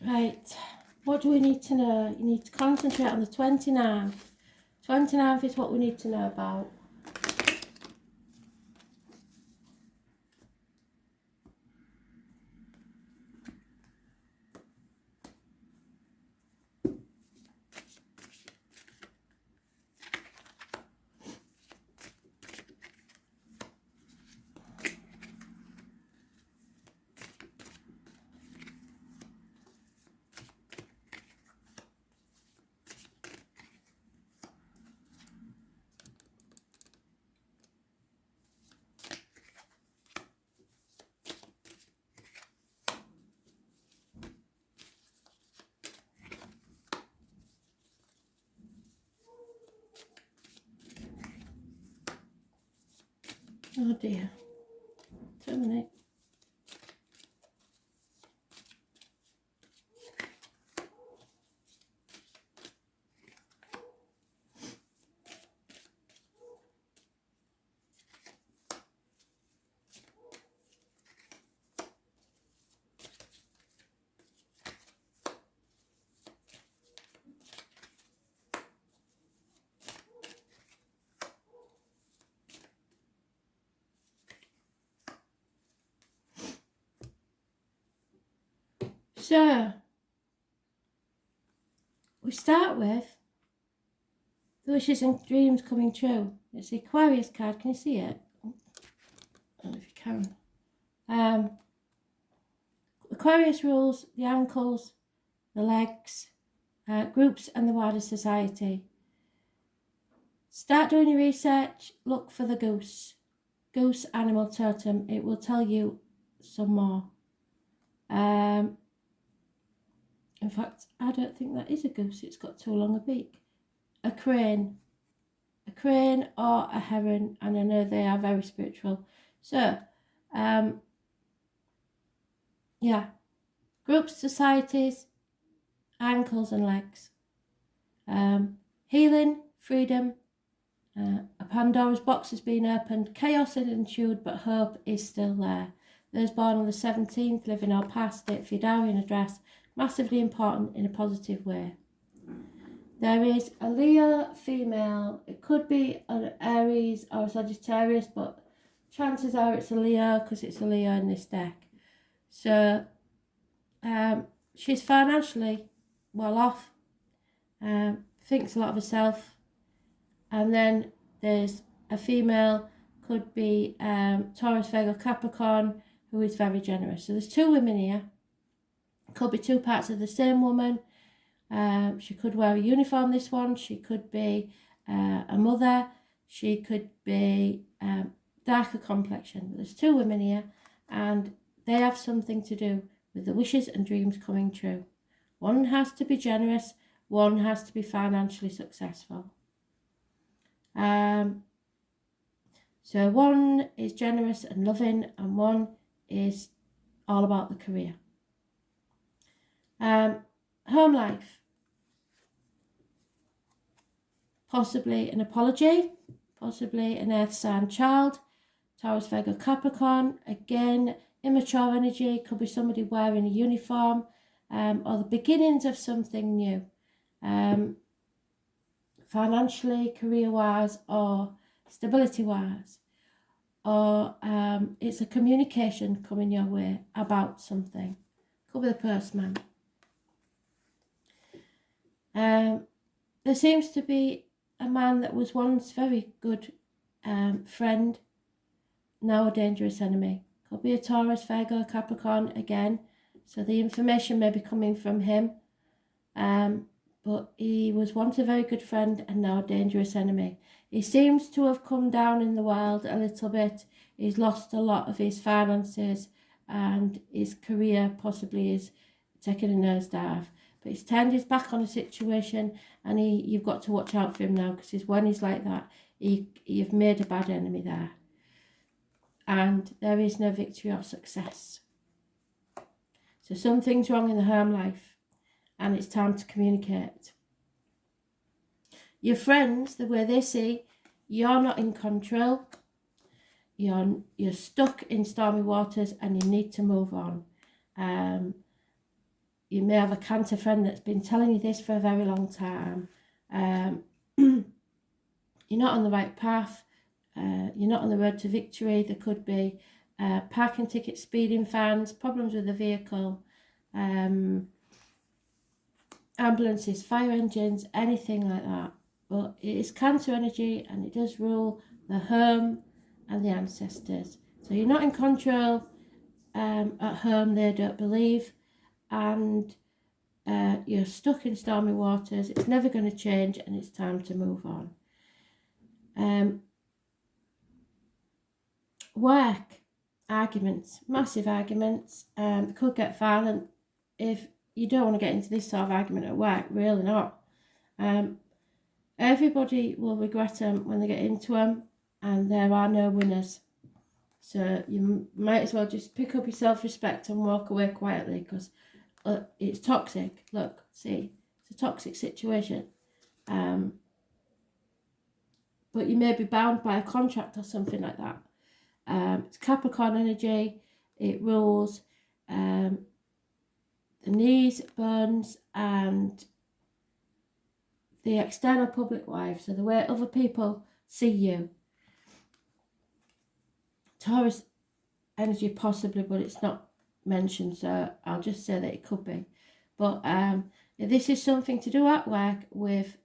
Right, what do we need to know? You need to concentrate on the 29th. 29th is what we need to know about. Oh dear. Terminate. So, we start with the wishes and dreams coming true. It's the Aquarius card. Can you see it? I don't know if you can. Aquarius rules the ankles, the legs, groups and the wider society. Start doing your research. Look for the goose. Goose animal totem. It will tell you some more. In fact, I don't think that is a goose. It's got too long a beak. A crane or a heron, and I know they are very spiritual. So, yeah, groups, societies, ankles and legs. Healing, freedom. A Pandora's box has been opened. Chaos has ensued, but hope is still there. Those born on the 17th, living our past, date for your diary and address. Massively important in a positive way. There is a Leo female. It could be an Aries or a Sagittarius, but chances are it's a Leo because it's a Leo in this deck. So she's financially well off, thinks a lot of herself. And then there's a female, could be Taurus, Virgo, Capricorn, who is very generous. So there's two women here. Could be two parts of the same woman. She could wear a uniform, this one. She could be a mother. She could be darker complexion. But there's two women here, and they have something to do with the wishes and dreams coming true. One has to be generous. One has to be financially successful. So one is generous and loving, and one is all about the career. Home life. Possibly an apology, possibly an earth sign child. Taurus, Virgo, Capricorn. Again, immature energy. Could be somebody wearing a uniform, or the beginnings of something new. Financially, career-wise, or stability-wise. Or it's a communication coming your way about something. Could be the postman. There seems to be a man that was once very good friend, now a dangerous enemy. Could be a Taurus, Virgo, Capricorn again. So the information may be coming from him. But he was once a very good friend and now a dangerous enemy. He seems to have come down in the world a little bit. He's lost a lot of his finances, and his career possibly is taking a nosedive. But he's turned his back on the situation, and you've got to watch out for him now, because when he's like that, you've made a bad enemy there. And there is no victory or success. So something's wrong in the home life, and it's time to communicate. Your friends, the way they see, you're not in control. You're stuck in stormy waters, and you need to move on. you may have a Cancer friend that's been telling you this for a very long time. You're not on the right path. You're not on the road to victory. There could be parking tickets, speeding fines, problems with the vehicle, ambulances, fire engines, anything like that. But it is Cancer energy, and it does rule the home and the ancestors. So you're not in control at home, they don't believe, and you're stuck in stormy waters. It's never going to change, and it's time to move on. Work, arguments, massive arguments, could get violent. If you don't want to get into this sort of argument at work, really not. Everybody will regret them when they get into them, and there are no winners. So you might as well just pick up your self-respect and walk away quietly, because it's toxic. Look, see, it's a toxic situation. But you may be bound by a contract or something like that. It's Capricorn energy. It rules the knees, bones, and the external public life. So the way other people see you. Taurus energy possibly, but it's not mentioned, so I'll just say that it could be. But this is something to do at work with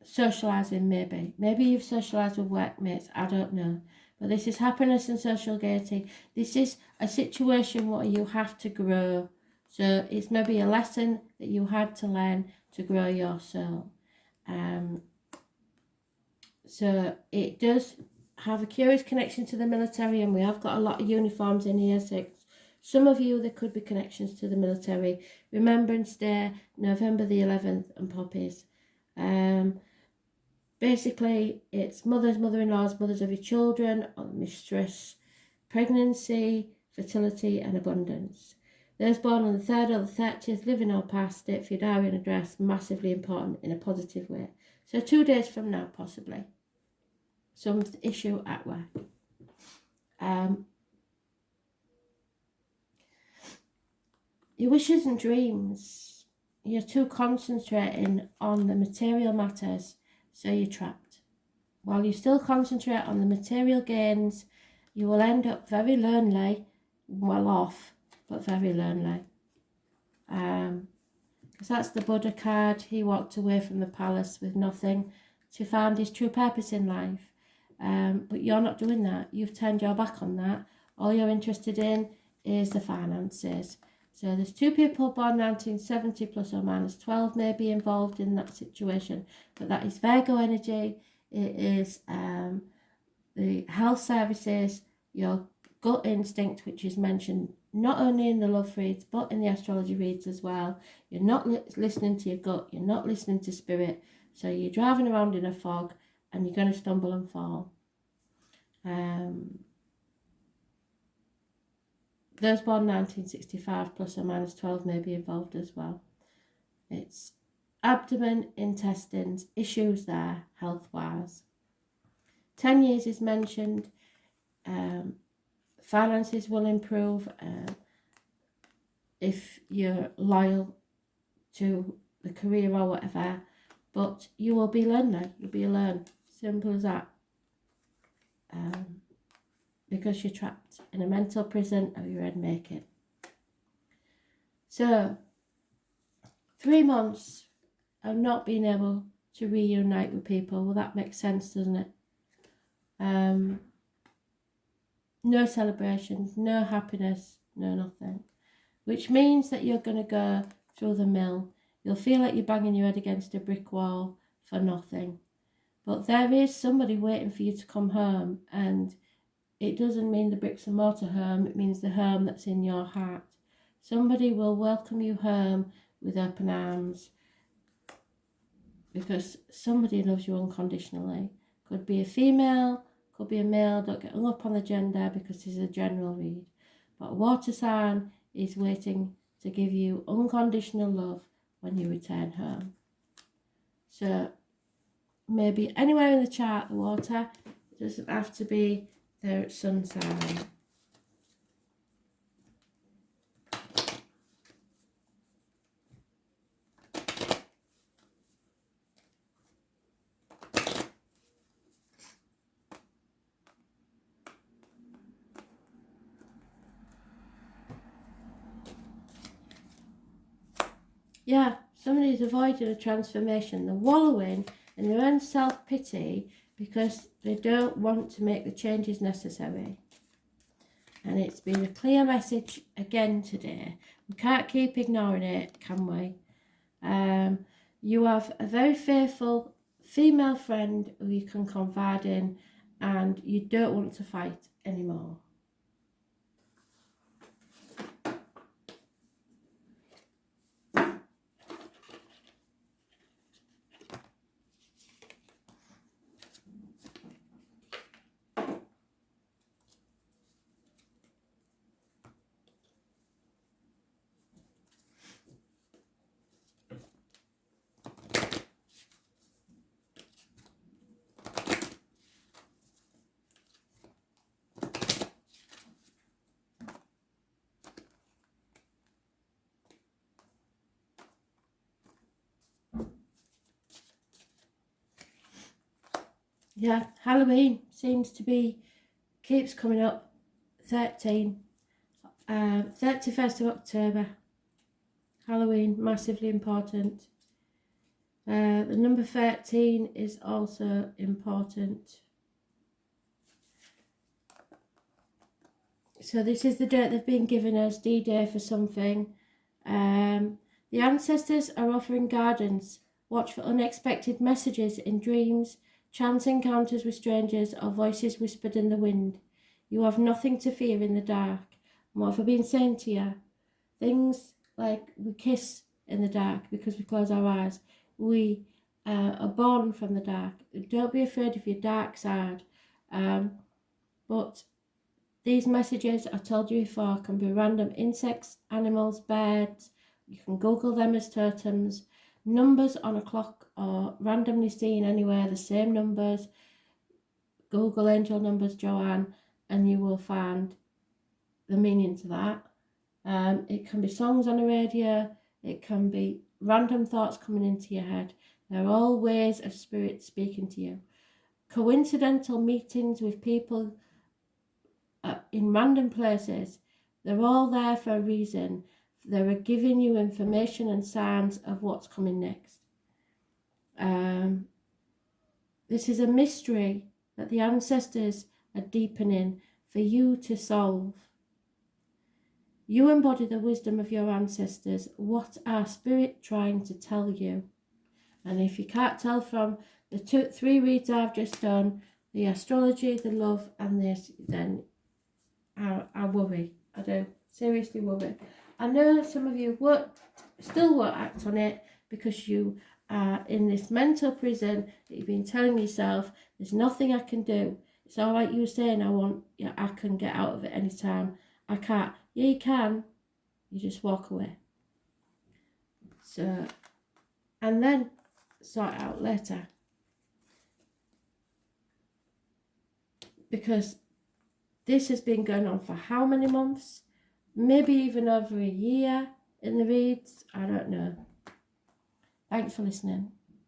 socialising, maybe you've socialised with workmates, I don't know, but this is happiness and social gaiety. This is a situation where you have to grow, so it's maybe a lesson that you had to learn to grow your soul. So it does have a curious connection to the military, and we have got a lot of uniforms in here, so some of you, there could be connections to the military. Remembrance Day, November the 11th, and poppies. Basically, it's mothers, mother-in-laws, mothers of your children, or mistress, pregnancy, fertility, and abundance. Those born on the 3rd or the 30th, living or past, state for your diary and address, massively important in a positive way. So 2 days from now, possibly. Some issue at work. Your wishes and dreams. You're too concentrating on the material matters, so you're trapped. While you still concentrate on the material gains, you will end up very lonely, well off, but very lonely. Because that's the Buddha card. He walked away from the palace with nothing to find his true purpose in life. But you're not doing that. You've turned your back on that. All you're interested in is the finances. So there's 2 people born 1970 plus or minus 12 may be involved in that situation. But that is Virgo energy. It is the health services, your gut instinct, which is mentioned not only in the love reads, but in the astrology reads as well. You're not listening to your gut. You're not listening to spirit. So you're driving around in a fog, and you're going to stumble and fall. Those born 1965 plus or minus 12 may be involved as well. It's abdomen, intestines, issues there, health-wise. 10 years is mentioned. Finances will improve if you're loyal to the career or whatever. But you will be lonely. You'll be alone. Simple as that. Because you're trapped in a mental prison or you won't make it. So, 3 months of not being able to reunite with people. Well, that makes sense, doesn't it? No celebrations, no happiness, no nothing. Which means that you're going to go through the mill. You'll feel like you're banging your head against a brick wall for nothing. But there is somebody waiting for you to come home, and it doesn't mean the bricks and mortar home, it means the home that's in your heart. Somebody will welcome you home with open arms, because somebody loves you unconditionally. Could be a female, could be a male. Don't get hung up on the gender, because this is a general read. But a water sign is waiting to give you unconditional love when you return home. So maybe anywhere in the chart, the water, it doesn't have to be their sun sign. Yeah, somebody's avoiding a transformation. They're wallowing in their own self-pity because they don't want to make the changes necessary. And it's been a clear message again today. We can't keep ignoring it, can we? You have a very faithful female friend who you can confide in, and you don't want to fight anymore. Yeah, Halloween seems to be, keeps coming up. 13, 31st of October. Halloween, massively important. The number 13 is also important. So this is the date they've been giving us, D-Day for something. The ancestors are offering guidance. Watch for unexpected messages in dreams, chance encounters with strangers, or voices whispered in the wind. You have nothing to fear in the dark. And what have I been saying to you? Things like we kiss in the dark because we close our eyes. We are born from the dark. Don't be afraid of your dark side. But these messages, I told you before, can be random insects, animals, birds. You can Google them as totems. Numbers on a clock or randomly seen anywhere, the same numbers. Google angel numbers, Joanne, and you will find the meaning to that. It can be songs on the radio. It can be random thoughts coming into your head. They're all ways of spirit speaking to you. Coincidental meetings with people in random places, they're all there for a reason. They're giving you information and signs of what's coming next. This is a mystery that the ancestors are deepening for you to solve. You embody the wisdom of your ancestors. What are spirit trying to tell you? And if you can't tell from the three reads I've just done, the astrology, the love, and this, then I worry. I do seriously worry. I know some of you still won't act on it because you are in this mental prison that you've been telling yourself, there's nothing I can do. It's all right you saying I can get out of it anytime. I can't. Yeah, you can. You just walk away. So, and then sort it out later. Because this has been going on for how many months? Maybe even over a year in the reads. I don't know. Thanks for listening.